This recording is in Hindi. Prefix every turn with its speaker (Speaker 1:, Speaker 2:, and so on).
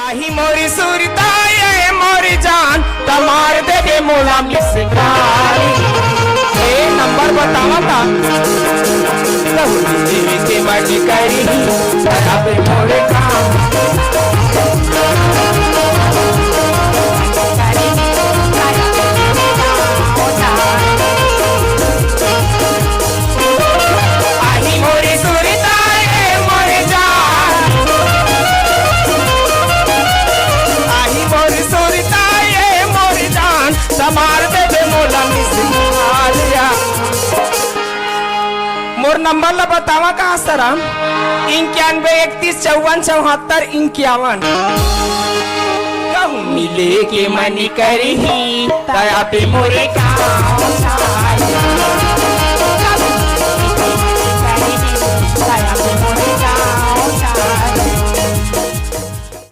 Speaker 1: आही मोरी सुरता ये मोरी जान तमार दे दे मोला मिसकारी ए नंबर बतावा था के मर्जी करी अब मोरे काम आही मोरी सुरता ये मोरी जान आही मोरी सुरता ये मोरी जान तमार दे दे मोला मिसकारिया मोर नंबर ला बतावा कहाँ सर 91 31 54 74 51 कहूँ मिले के मन करही तया पे मोरे काम